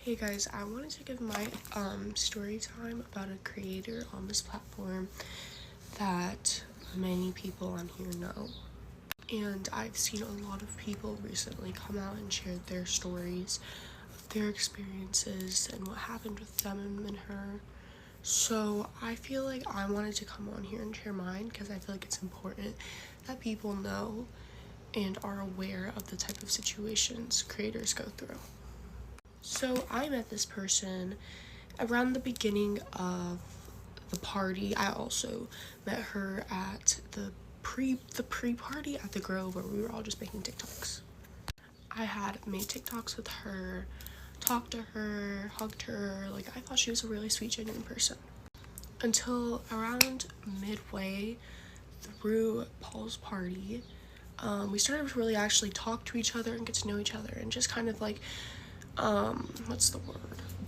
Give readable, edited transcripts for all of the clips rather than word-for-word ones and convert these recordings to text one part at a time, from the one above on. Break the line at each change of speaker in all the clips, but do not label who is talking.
Hey guys, I wanted to give my story time about a creator on this platform that many people on here know. And I've seen a lot of people recently come out and share their stories of their experiences and what happened with them and her. So I feel like I wanted to come on here and share mine because I feel like it's important that people know and are aware of the type of situations creators go through. So I met this person around the beginning of the party. I also met her at the pre-party at the Grove where we were all just making TikToks. I had made TikToks with her, talked to her, hugged her. Like, I thought she was a really sweet, genuine person. Until around midway through Paul's party, we started to really actually talk to each other and get to know each other and just kind of like what's the word,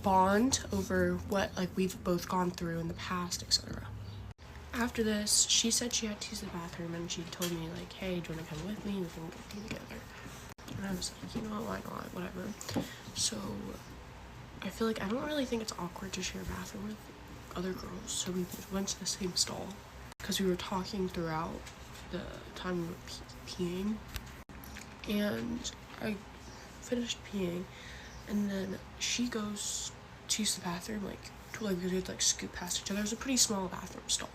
bond over what like we've both gone through in the past, etc. After this, she said she had to use the bathroom and she told me like, hey, do you want to come with me, we can go through together. And I was like, you know what, why not, whatever. So I feel like I don't really think it's awkward to share a bathroom with other girls, so we went to the same stall because we were talking throughout the time we were peeing, and I finished peeing. And then she goes to use the bathroom, we could like scoot past each other. It was a pretty small bathroom stall.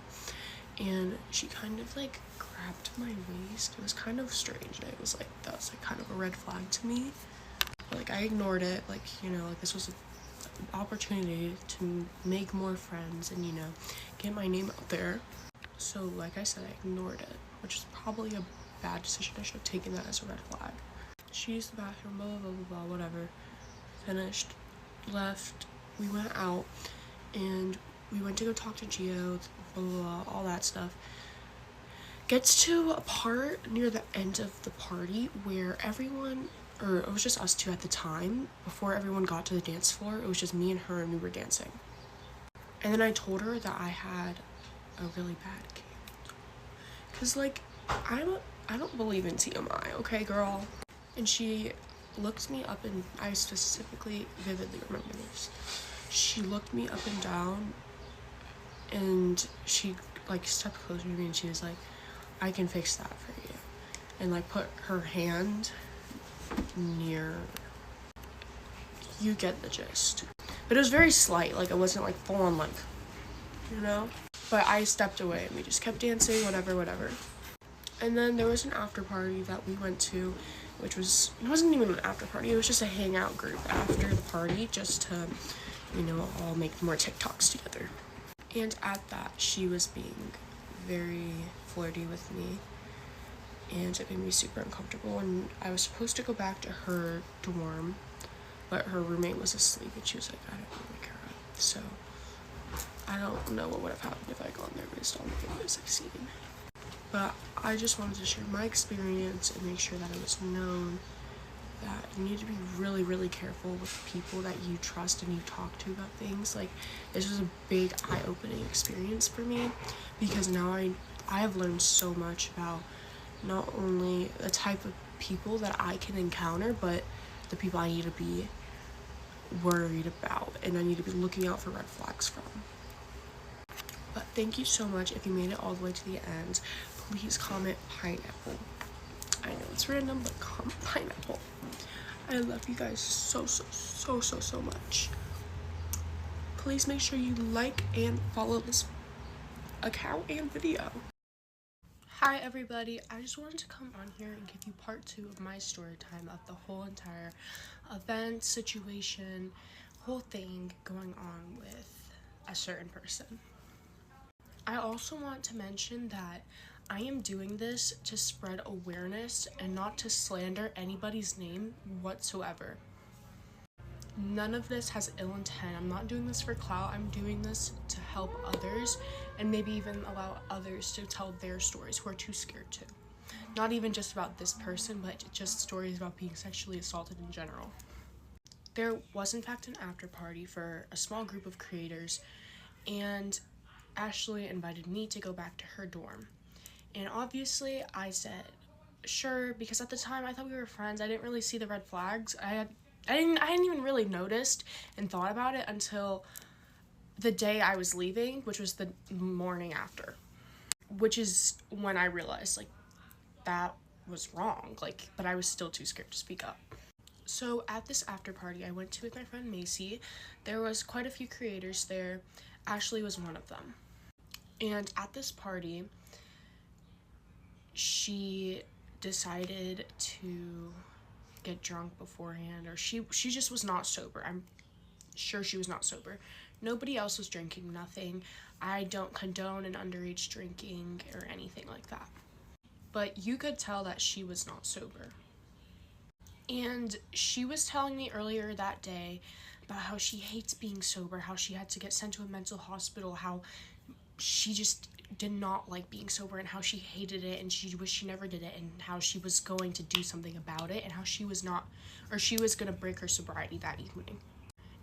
And she kind of like grabbed my waist. It was kind of strange. And that was like kind of a red flag to me. But like I ignored it. Like, you know, like this was an opportunity to make more friends and, you know, get my name out there. So like I said, I ignored it, which is probably a bad decision. I should have taken that as a red flag. She used the bathroom, blah, blah, blah, blah, blah, whatever. Finished, left, we went out, and we went to go talk to Gio, blah, blah, blah, all that stuff. Gets to a part near the end of the party where everyone, or it was just us two at the time, before everyone got to the dance floor, it was just me and her and we were dancing. And then I told her that I had a really bad game. Cause like, I don't believe in TMI, okay girl? And she looked me up, and I specifically vividly remember this. She looked me up and down and she like stepped closer to me and she was like, I can fix that for you, and like put her hand near, you get the gist. But it was very slight, like it wasn't like full on, like, you know. But I stepped away and we just kept dancing, whatever. And then there was an after party that we went to, which was, it wasn't even an after party, it was just a hangout group after the party, just to, you know, all make more TikToks together. And at that, she was being very flirty with me, and it made me super uncomfortable. And I was supposed to go back to her dorm, but her roommate was asleep, and she was like, I didn't wake her up. So I don't know what would have happened if I gone there based on the videos I've seen. But I just wanted to share my experience and make sure that it was known that you need to be really, really careful with people that you trust and you talk to about things. Like, this was a big eye-opening experience for me, because now I have learned so much about not only the type of people that I can encounter, but the people I need to be worried about and I need to be looking out for red flags from. But thank you so much. If you made it all the way to the end, please comment pineapple. I know it's random, but comment pineapple. I love you guys so much. Please make sure you like and follow this account and video. Hi everybody, I just wanted to come on here and give you part 2 of my story time of the whole entire event, situation, whole thing going on with a certain person. I also want to mention that I am doing this to spread awareness and not to slander anybody's name whatsoever. None of this has ill intent. I'm not doing this for clout. I'm doing this to help others and maybe even allow others to tell their stories who are too scared to. Not even just about this person, but just stories about being sexually assaulted in general. There was in fact an after party for a small group of creators, and Ashley invited me to go back to her dorm. And obviously I said sure, because at the time I thought we were friends. I didn't really see the red flags. I had I didn't even really noticed and thought about it until the day I was leaving, which was the morning after, which is when I realized, like, that was wrong, like, but I was still too scared to speak up. So at this after party I went to with my friend Macy, there was quite a few creators there. Ashley was one of them. And at this party, she decided to get drunk beforehand, or she just was not sober. I'm sure she was not sober. Nobody else was drinking, nothing. I don't condone an underage drinking or anything like that. But you could tell that she was not sober. And she was telling me earlier that day about how she hates being sober, how she had to get sent to a mental hospital, how she just did not like being sober, and how she hated it and she wished she never did it, and how she was going to do something about it, and how she was going to break her sobriety that evening.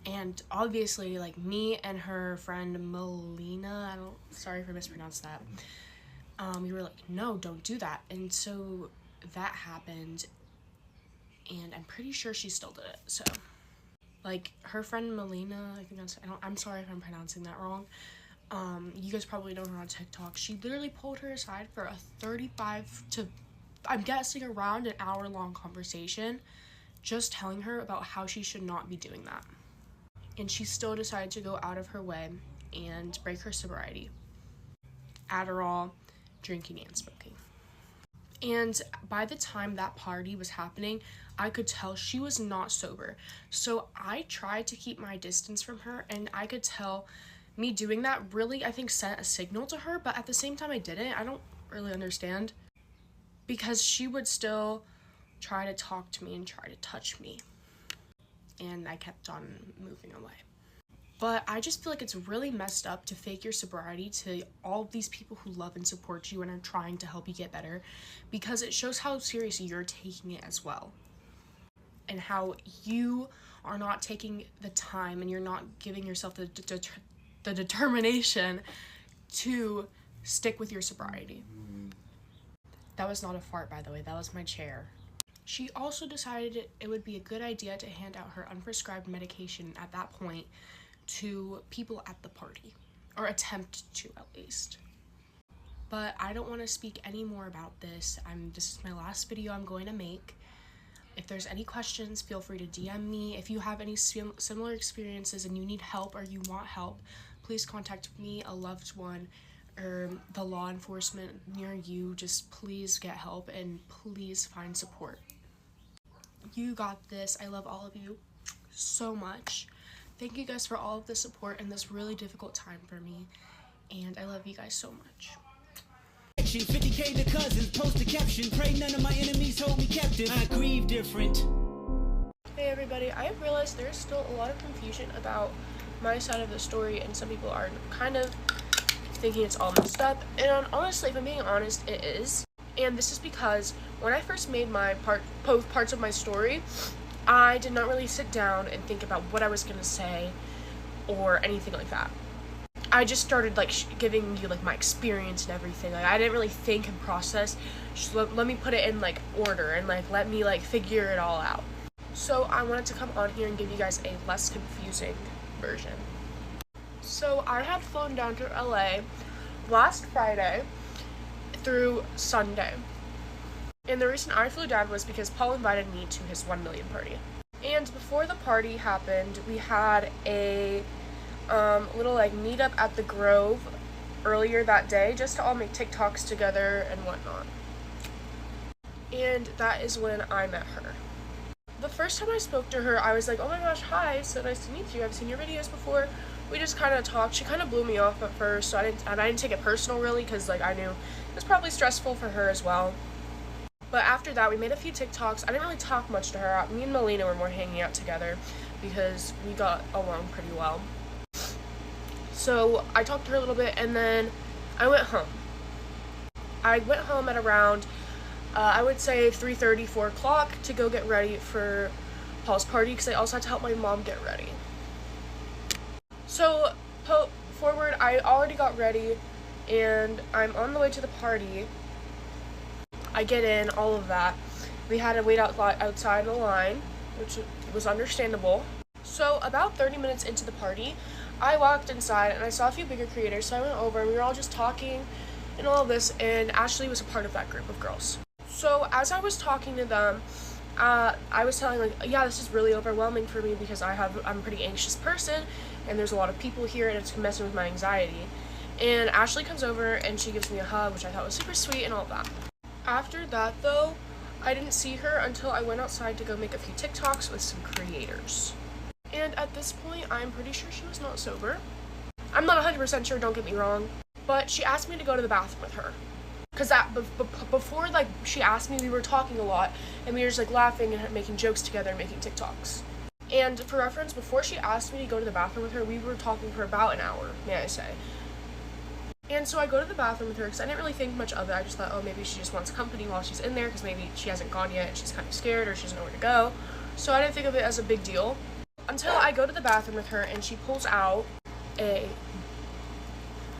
And obviously, like, me and her friend Melina, sorry if I mispronounced that, we were like, no, don't do that. And so that happened, and I'm pretty sure she still did it. So, like, her friend Melina, I'm sorry if I'm pronouncing that wrong. You guys probably know her on TikTok. She literally pulled her aside for a 35 to, I'm guessing, around an hour-long conversation, just telling her about how she should not be doing that. And she still decided to go out of her way and break her sobriety. Adderall, drinking, and smoking. And by the time that party was happening, I could tell she was not sober. So I tried to keep my distance from her, and I could tell me doing that really, I think, sent a signal to her, but at the same time I didn't. I don't really understand, because she would still try to talk to me and try to touch me, and I kept on moving away. But I just feel like it's really messed up to fake your sobriety to all of these people who love and support you and are trying to help you get better, because it shows how serious you're taking it as well, and how you are not taking the time and you're not giving yourself the determination to stick with your sobriety. That was not a fart, by the way. That was my chair. She also decided it would be a good idea to hand out her unprescribed medication at that point to people at the party, or attempt to at least. But I don't want to speak any more about this. This is my last video I'm going to make. If there's any questions, feel free to DM me. If you have any similar experiences and you need help or you want help, please contact me, a loved one, or the law enforcement near you. Just please get help and please find support. You got this. I love all of you so much. Thank you guys for all of the support in this really difficult time for me, and I love you guys so much.
50K to cousins, post a caption, pray none of my enemies hold me captive. I grieve different.
Hey everybody, I have realized there's still a lot of confusion about my side of the story, and some people are kind of thinking it's all messed up, and honestly, if I'm being honest, it is. And this is because when I first made both parts of my story, I did not really sit down and think about what I was going to say or anything like that. I just started like giving you like my experience and everything. Like, I didn't really think and process. Just let me put it in like order, and like let me like figure it all out. So I wanted to come on here and give you guys a less confusing version. So I had flown down to LA last Friday through Sunday. And the reason I flew down was because Paul invited me to his 1 million party. And before the party happened, we had a little like meetup at the Grove earlier that day, just to all make TikToks together and whatnot. And that is when I met her. The first time I spoke to her, I was like, oh my gosh, hi, so nice to meet you. I've seen your videos before. We just kind of talked. She kind of blew me off at first, so I didn't take it personal really, because like I knew it was probably stressful for her as well. But after that, we made a few TikToks. I didn't really talk much to her. Me and Melina were more hanging out together because we got along pretty well. So I talked to her a little bit, and then I went home. I went home at around, I would say 3:30, 4 o'clock to go get ready for Paul's party, because I also had to help my mom get ready. So forward, I already got ready, and I'm on the way to the party. I get in, all of that. We had to wait outside the line, which was understandable. So about 30 minutes into the party, I walked inside and I saw a few bigger creators, so I went over and we were all just talking and all of this, and Ashley was a part of that group of girls. So as I was talking to them, I was telling, like, yeah, this is really overwhelming for me because I'm a pretty anxious person and there's a lot of people here and it's messing with my anxiety. And Ashley comes over and she gives me a hug, which I thought was super sweet and all that. After that though, I didn't see her until I went outside to go make a few TikToks with some creators. And at this point, I'm pretty sure she was not sober. I'm not 100% sure, don't get me wrong, but she asked me to go to the bathroom with her. Because before, like, she asked me, we were talking a lot, and we were just, like, laughing and making jokes together and making TikToks. And for reference, before she asked me to go to the bathroom with her, we were talking for about an hour, may I say. And so I go to the bathroom with her because I didn't really think much of it. I just thought, oh, maybe she just wants company while she's in there because maybe she hasn't gone yet and she's kind of scared or she doesn't know where to go. So I didn't think of it as a big deal. Until I go to the bathroom with her and she pulls out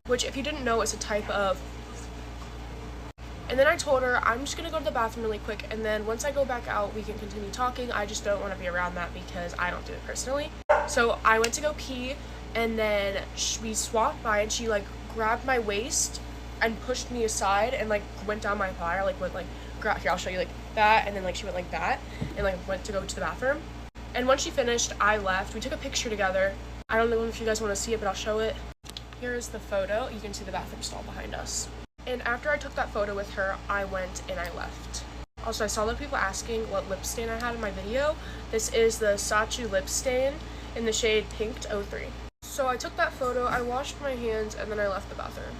which if you didn't know is a type of, and then I told her I'm just gonna go to the bathroom really quick and then once I go back out we can continue talking. I just don't want to be around that because I don't do it personally. So I went to go pee and then we swapped by and she like grabbed my waist and pushed me aside and like went down my thigh, or like went like here I'll show you, like that, and then like she went like that and like went to go to the bathroom. And once she finished, I left. We took a picture together. I don't know if you guys want to see it, but I'll show it. Here is the photo. You can see the bathroom stall behind us. And after I took that photo with her, I went and I left. Also, I saw the people asking what lip stain I had in my video. This is the Saatchi lip stain in the shade Pinked 03. So I took that photo, I washed my hands, and then I left the bathroom.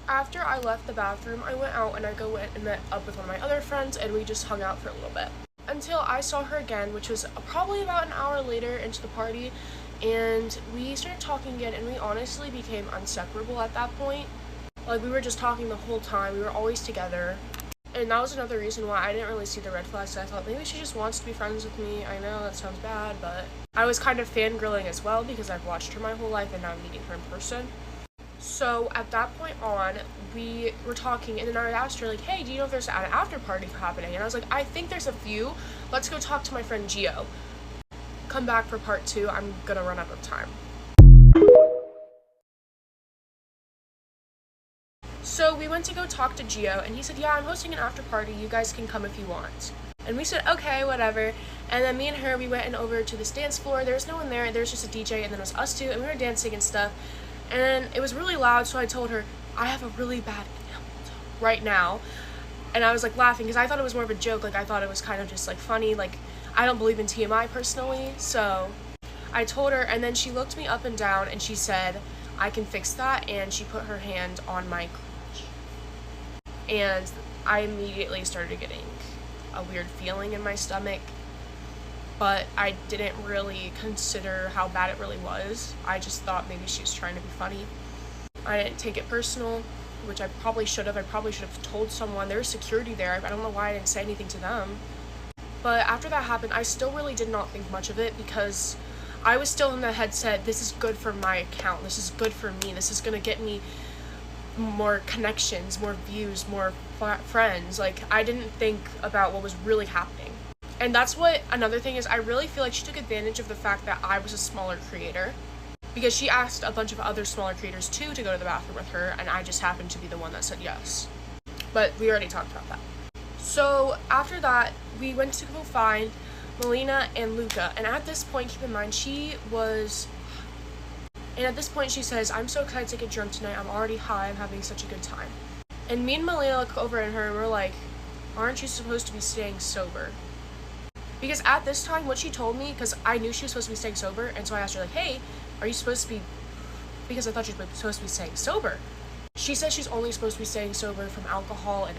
After I left the bathroom, I went out and I went and met up with one of my other friends, and we just hung out for a little bit. Until I saw her again, which was probably about an hour later into the party, and we started talking again, and we honestly became inseparable at that point. Like, we were just talking the whole time, we were always together, and that was another reason why I didn't really see the red flags. I thought maybe she just wants to be friends with me. I know that sounds bad, but I was kind of fangirling as well because I've watched her my whole life and now I'm meeting her in person. So at that point on, we were talking, and then I asked her, like, hey, do you know if there's an after party happening? And I was like, I think there's a few. Let's go talk to my friend Gio. Come back for part 2. I'm gonna run out of time. So we went to go talk to Gio, and he said, yeah, I'm hosting an after party. You guys can come if you want. And we said, okay, whatever. And then me and her, we went over to this dance floor. There was no one there. There was just a DJ, and then it was us two, and we were dancing and stuff. And it was really loud, so I told her, I have a really bad cold right now. And I was like laughing because I thought it was more of a joke. Like, I thought it was kind of just like funny. Like, I don't believe in TMI personally. So I told her, and then she looked me up and down and she said, I can fix that. And she put her hand on my crotch. And I immediately started getting a weird feeling in my stomach. But I didn't really consider how bad it really was. I just thought maybe she was trying to be funny. I didn't take it personal, which I probably should have. I probably should have told someone. There was security there. I don't know why I didn't say anything to them. But after that happened, I still really did not think much of it because I was still in the headset, this is good for my account. This is good for me. This is going to get me more connections, more views, more friends. Like, I didn't think about what was really happening. And that's what another thing is. I really feel like she took advantage of the fact that I was a smaller creator because she asked a bunch of other smaller creators too to go to the bathroom with her, and I just happened to be the one that said yes. But we already talked about that. So after that, we went to go find Melina and Luca, and at this point, keep in mind, she says, I'm so excited to get drunk tonight. I'm already high. I'm having such a good time. And me and Melina look over at her and we're like, aren't you supposed to be staying sober? Because at this time, what she told me, because I knew she was supposed to be staying sober, and so I asked her, like, hey, are you supposed to be, because I thought she was supposed to be staying sober. She says she's only supposed to be staying sober from alcohol,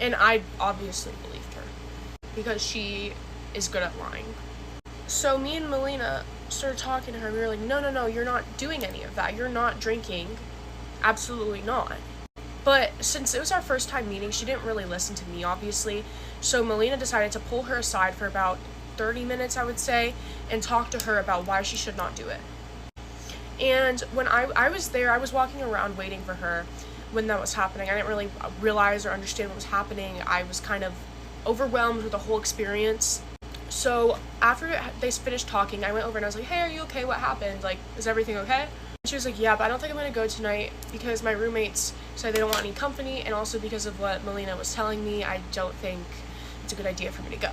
and I obviously believed her, because she is good at lying. So me and Melina started talking to her, we were like, no, you're not doing any of that. You're not drinking. Absolutely not. But since it was our first time meeting, she didn't really listen to me, obviously. So Melina decided to pull her aside for about 30 minutes, I would say, and talk to her about why she should not do it. And when I was there, I was walking around waiting for her when that was happening. I didn't really realize or understand what was happening. I was kind of overwhelmed with the whole experience. so after they finished talking, I went over and I was like, hey, are you okay? What happened? Like, is everything okay? And she was like, yeah, but I don't think I'm gonna go tonight because my roommates said they don't want any company, and also because of what Melina was telling me, I don't think it's a good idea for me to go.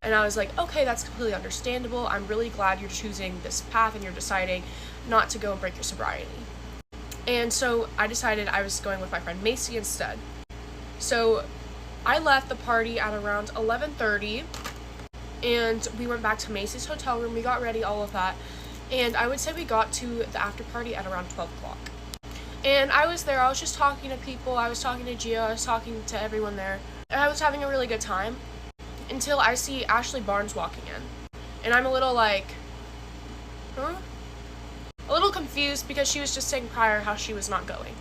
And I was like, okay, that's completely understandable. I'm really glad you're choosing this path and you're deciding not to go and break your sobriety. And so I decided I was going with my friend Macy instead. So I left the party at around 11:30, and we went back to Macy's hotel room. We got ready, all of that. And I would say we got to the after party at around 12 o'clock. And I was there, I was just talking to people, I was talking to Gio, I was talking to everyone there. And I was having a really good time until I see Ashley Barnes walking in. And I'm a little like, huh? A little confused because she was just saying prior how she was not going.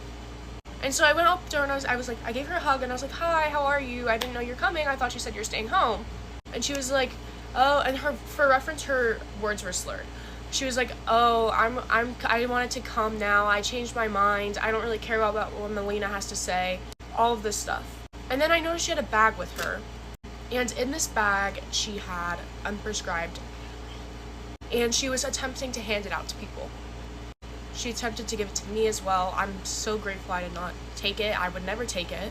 And so I went up to her and I was like, I gave her a hug and I was like, hi, how are you? I didn't know you're coming. I thought you said you're staying home. And she was like, oh, and for reference, her words were slurred. She was like, oh, I wanted to come now. I changed my mind. I don't really care about what Melina has to say. All of this stuff. And then I noticed she had a bag with her. And in this bag, she had unprescribed. And she was attempting to hand it out to people. She attempted to give it to me as well. I'm so grateful I did not take it. I would never take it.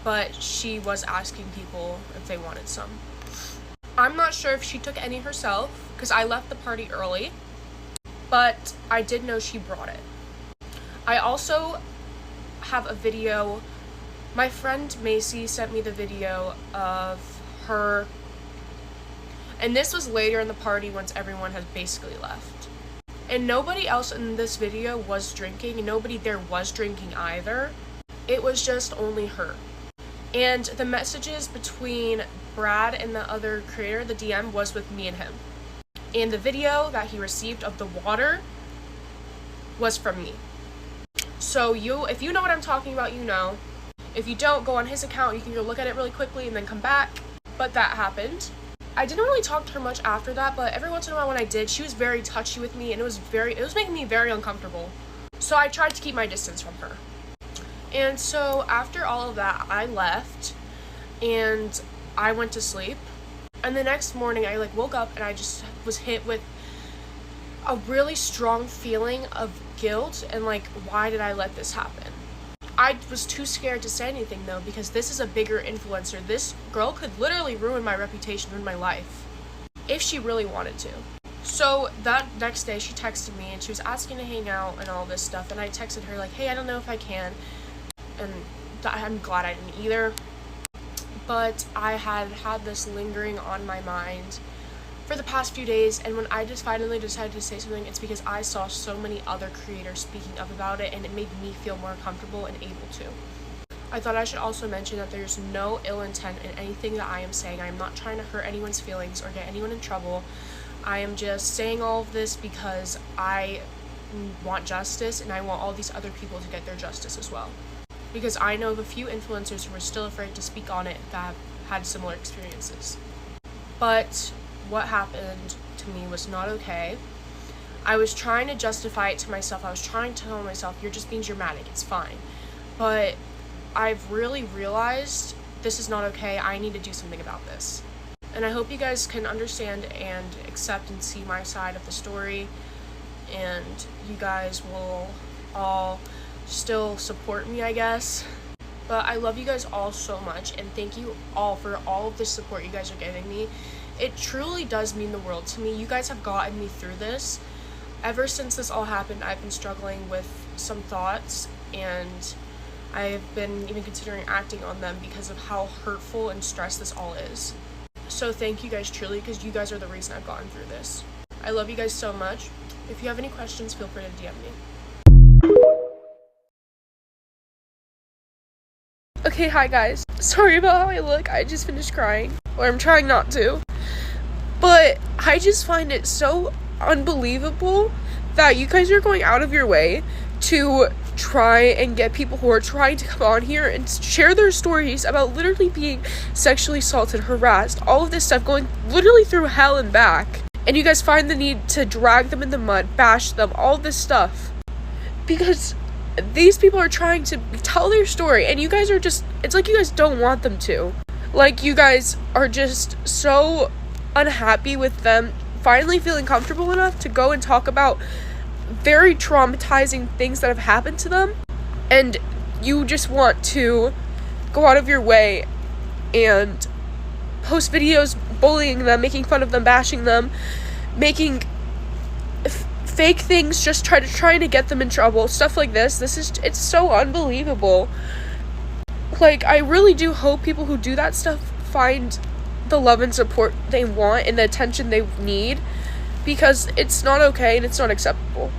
But she was asking people if they wanted some. I'm not sure if she took any herself, because I left the party early. But I did know she brought it. I also have a video. My friend Macy sent me the video of her. And this was later in the party once everyone had basically left. And nobody else in this video was drinking, and nobody there was drinking either. It was just only her. And the messages between Brad and the other creator, the DM, was with me and him. And the video that he received of the water was from me. So if you know what I'm talking about, you know. If you don't, go on his account. You can go look at it really quickly and then come back. But that happened. I didn't really talk to her much after that, but every once in a while when I did, she was very touchy with me, and it was making me very uncomfortable. So I tried to keep my distance from her. And so after all of that, I left and I went to sleep. And the next morning I woke up and I just was hit with a really strong feeling of guilt and why did I let this happen? I was too scared to say anything though, because this is a bigger influencer. This girl could literally ruin my reputation, ruin my life, if she really wanted to. So that next day she texted me and she was asking to hang out and all this stuff, and I texted her hey, I don't know if I can, and I'm glad I didn't either. But I had this lingering on my mind for the past few days, and when I just finally decided to say something, it's because I saw so many other creators speaking up about it, and it made me feel more comfortable and able to. I thought I should also mention that there's no ill intent in anything that I am saying. I am not trying to hurt anyone's feelings or get anyone in trouble. I am just saying all of this because I want justice, and I want all these other people to get their justice as well. Because I know of a few influencers who are still afraid to speak on it that have had similar experiences. But what happened to me was not okay. I was trying to justify it to myself. I was trying to tell myself, you're just being dramatic, it's fine. But I've really realized this is not okay. I need to do something about this. And I hope you guys can understand and accept and see my side of the story, and you guys will all still support me, I guess. But I love you guys all so much, and thank you all for all of the support you guys are giving me. It truly does mean the world to me. You guys have gotten me through this. Ever since this all happened, I've been struggling with some thoughts, and I've been even considering acting on them because of how hurtful and stressed this all is. So thank you guys truly, because you guys are the reason I've gotten through this. I love you guys so much. If you have any questions, feel free to DM me. Okay, hi guys. Sorry about how I look. I just finished crying. Or I'm trying not to. But I just find it so unbelievable that you guys are going out of your way to try and get people who are trying to come on here and share their stories about literally being sexually assaulted, harassed, all of this stuff, going literally through hell and back. And you guys find the need to drag them in the mud, bash them, all this stuff. Because these people are trying to tell their story, and you guys are just, it's like you guys don't want them to. Like, you guys are just so unhappy with them finally feeling comfortable enough to go and talk about very traumatizing things that have happened to them, and you just want to go out of your way and post videos bullying them, making fun of them, bashing them, making fake things, just trying to get them in trouble, stuff like this. It's so unbelievable. Like, I really do hope people who do that stuff find the love and support they want and the attention they need, because it's not okay and it's not acceptable.